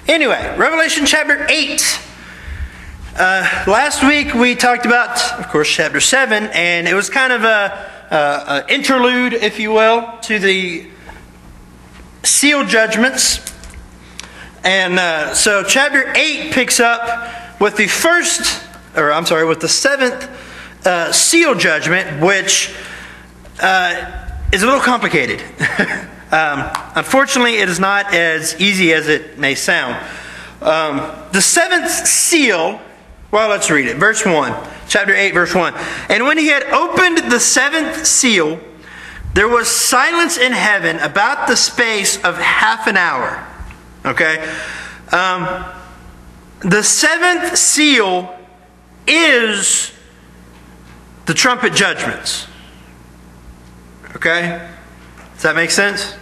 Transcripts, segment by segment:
Anyway, Revelation chapter 8. Last week we talked about, of course, chapter 7, and it was kind of a interlude, if you will, to the seal judgments. And so chapter 8 picks up with the with the seventh seal judgment, which is a little complicated. Unfortunately, it is not as easy as it may sound. The seventh seal, well, let's read it. Verse 1, chapter 8, verse 1. And when he had opened the seventh seal, there was silence in heaven about the space of half an hour. Okay? The seventh seal is the trumpet judgments. Okay? Does that make sense?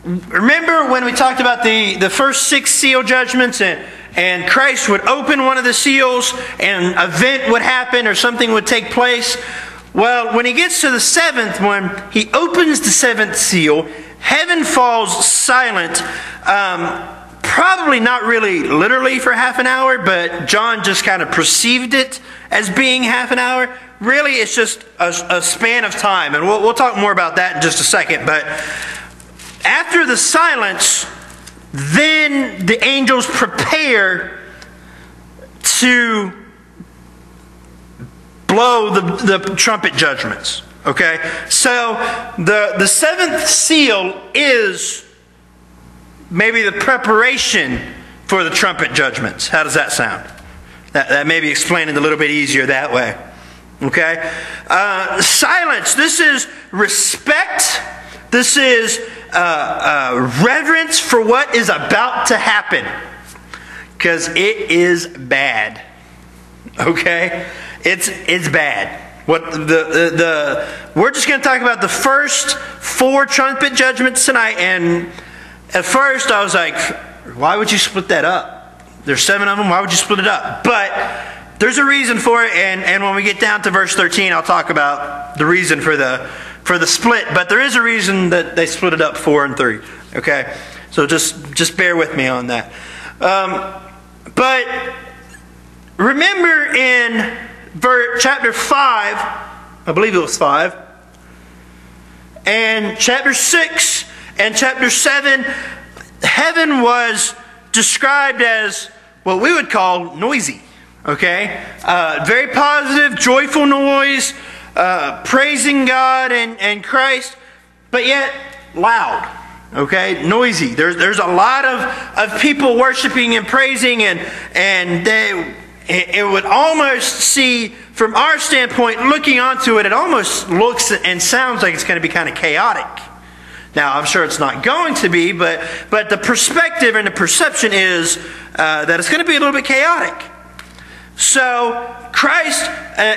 Remember when we talked about the first 6 seal judgments, and Christ would open one of the seals and an event would happen or something would take place? Well, when he gets to the seventh one, he opens the seventh seal, heaven falls silent, probably not really literally for half an hour, but John just kind of perceived it as being half an hour. Really, it's just a span of time, and we'll talk more about that in just a second. But after the silence, then the angels prepare to blow the trumpet judgments. Okay? So the seventh seal is maybe the preparation for the trumpet judgments. How does that sound? That may be explained a little bit easier that way. Okay? Silence. This is respect. This is reverence for what is about to happen. Because it is bad. Okay? It's bad. We're just going to talk about the first 4 trumpet judgments tonight. And at first I was like, why would you split that up? There's 7 of them. Why would you split it up? But there's a reason for it, and when we get down to verse 13, I'll talk about the reason for the split. But there is a reason that they split it up 4 and 3. Okay, so just bear with me on that. But remember in chapter 5, I believe it was 5, and chapter 6 and chapter 7, heaven was described as what we would call noisy. Okay? Very positive, joyful noise, praising God and Christ, but yet loud. Okay? Noisy. There's a lot of people worshiping and praising, and it would almost see, from our standpoint, looking onto it, it almost looks and sounds like it's going to be kind of chaotic. Now, I'm sure it's not going to be, but the perspective and the perception is that it's going to be a little bit chaotic. So, Christ,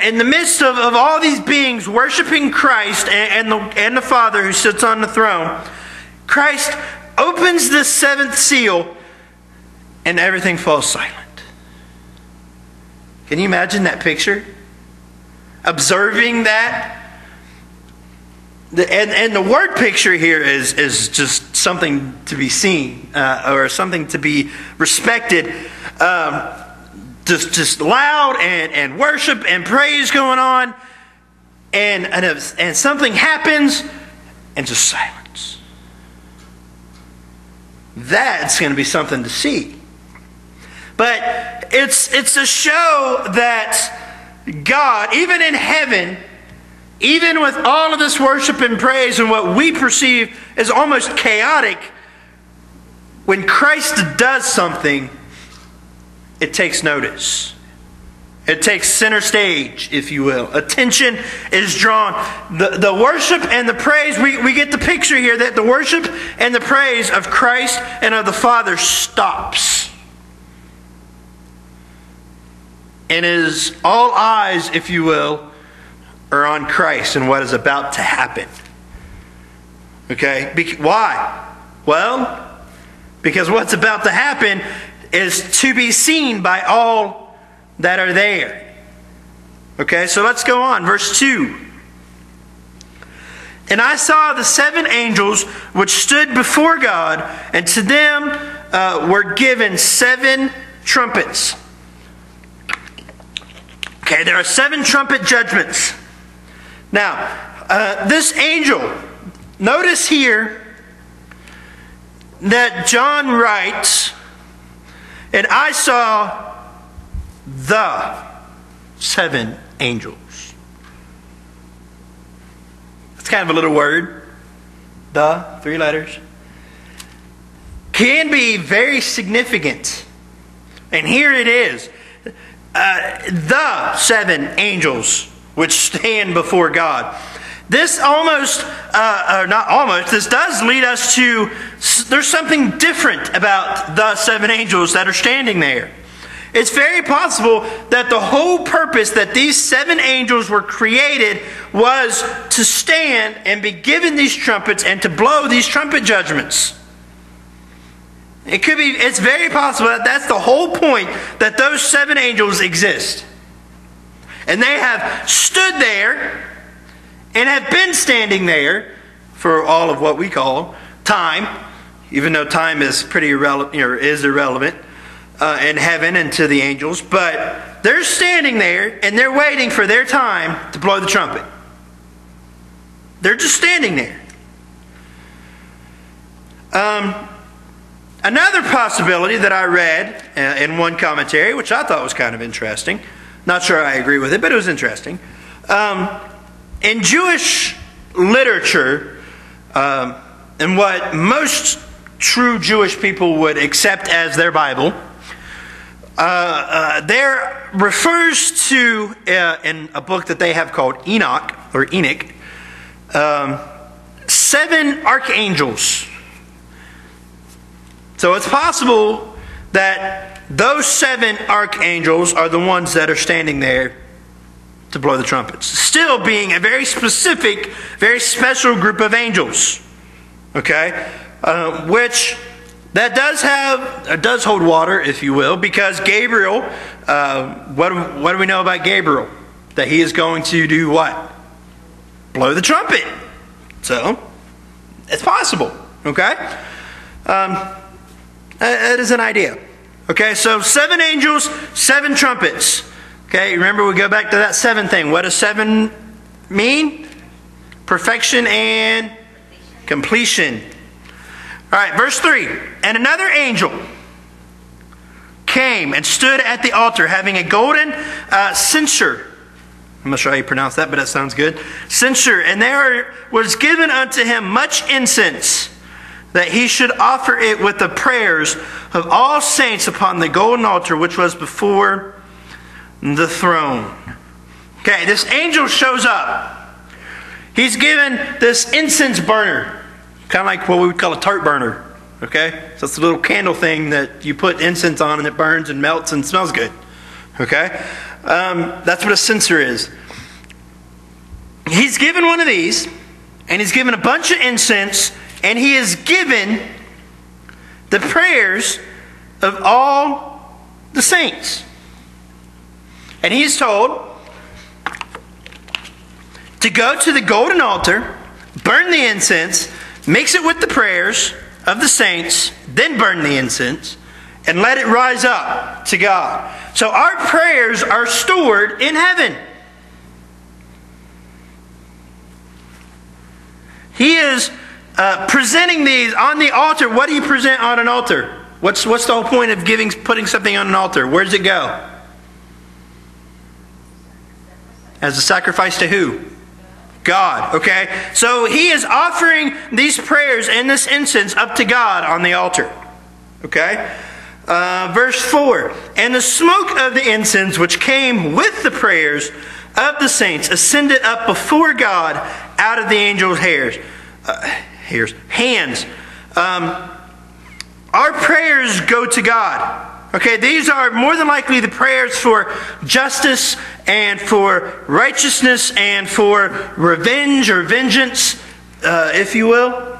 in the midst of all these beings worshiping Christ and the Father who sits on the throne, Christ opens the seventh seal and everything falls silent. Can you imagine that picture? Observing that? And the word picture here is just something to be seen or something to be respected. Just loud and worship and praise going on, and something happens and just silence. That's going to be something to see. But it's a show that God, even in heaven, even with all of this worship and praise and what we perceive as almost chaotic, when Christ does something, it takes notice. It takes center stage, if you will. Attention is drawn. The worship and the praise, we get the picture here that the worship and the praise of Christ and of the Father stops. And is all eyes, if you will, are on Christ and what is about to happen. Okay? Why? Well, because what's about to happen is to be seen by all that are there. Okay, so let's go on. Verse 2. And I saw the 7 angels which stood before God, and to them were given 7 trumpets. Okay, there are 7 trumpet judgments. Now, this angel, notice here that John writes, and I saw the 7 angels. It's kind of a little word. The, 3 letters. Can be very significant. And here it is. The 7 angels which stand before God. This almost, or not almost, this does lead us to, there's something different about the 7 angels that are standing there. It's very possible that the whole purpose that these 7 angels were created was to stand and be given these trumpets and to blow these trumpet judgments. It's very possible that that's the whole point, that those 7 angels exist. And they have stood there and have been standing there for all of what we call time, even though time is pretty irrelevant, is irrelevant in heaven and to the angels. But they're standing there and they're waiting for their time to blow the trumpet. They're just standing there. Another possibility that I read in one commentary, which I thought was kind of interesting. Not sure I agree with it, but it was interesting. In Jewish literature, and what most true Jewish people would accept as their Bible, there refers to, in a book that they have called Enoch, 7 archangels. So it's possible that those 7 archangels are the ones that are standing there to blow the trumpets. Still being a very specific, very special group of angels. Okay? Which that does hold water, if you will, because Gabriel, what do we know about Gabriel? That he is going to do what? Blow the trumpet. So, it's possible. Okay? That is an idea. Okay, so 7 angels, 7 trumpets. Okay, remember we go back to that 7 thing. What does 7 mean? Perfection and completion. All right, verse 3. And another angel came and stood at the altar having a golden censer. I'm not sure how you pronounce that, but that sounds good. Censer. And there was given unto him much incense, that he should offer it with the prayers of all saints upon the golden altar which was before the throne. Okay, this angel shows up. He's given this incense burner, kind of like what we would call a tart burner. Okay, so it's a little candle thing that you put incense on and it burns and melts and smells good. Okay, that's what a censer is. He's given one of these, and he's given a bunch of incense. And he is given the prayers of all the saints. And he is told to go to the golden altar, burn the incense, mix it with the prayers of the saints, then burn the incense, and let it rise up to God. So our prayers are stored in heaven. He is presenting these on the altar. What do you present on an altar? What's the whole point of putting something on an altar? Where does it go? As a sacrifice to who? God. Okay? So he is offering these prayers and this incense up to God on the altar. Okay? Verse 4. And the smoke of the incense which came with the prayers of the saints ascended up before God out of the angels' hands. Our prayers go to God. Okay, these are more than likely the prayers for justice and for righteousness and for revenge or vengeance, if you will.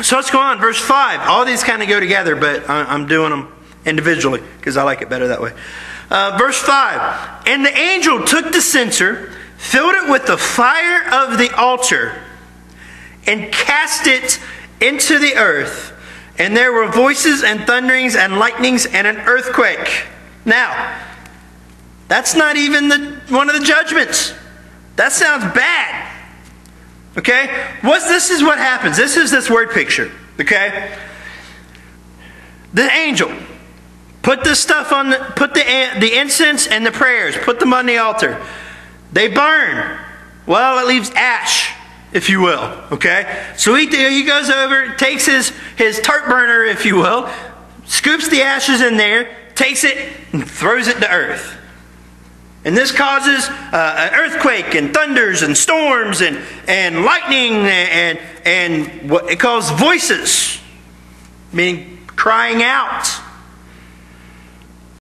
So let's go on. Verse 5. All these kind of go together, but I'm doing them individually because I like it better that way. Verse 5. And the angel took the censer, filled it with the fire of the altar, and cast it into the earth. And there were voices and thunderings and lightnings and an earthquake. Now, that's not even one of the judgments. That sounds bad. Okay? This is what happens. This is this word picture. Okay? The angel put this stuff on, put the incense and the prayers, put them on the altar. They burn. Well, it leaves ash, if you will. Okay? So he goes over, takes his tart burner, if you will, scoops the ashes in there, takes it, and throws it to earth. And this causes an earthquake and thunders and storms and lightning and what it calls voices, meaning crying out.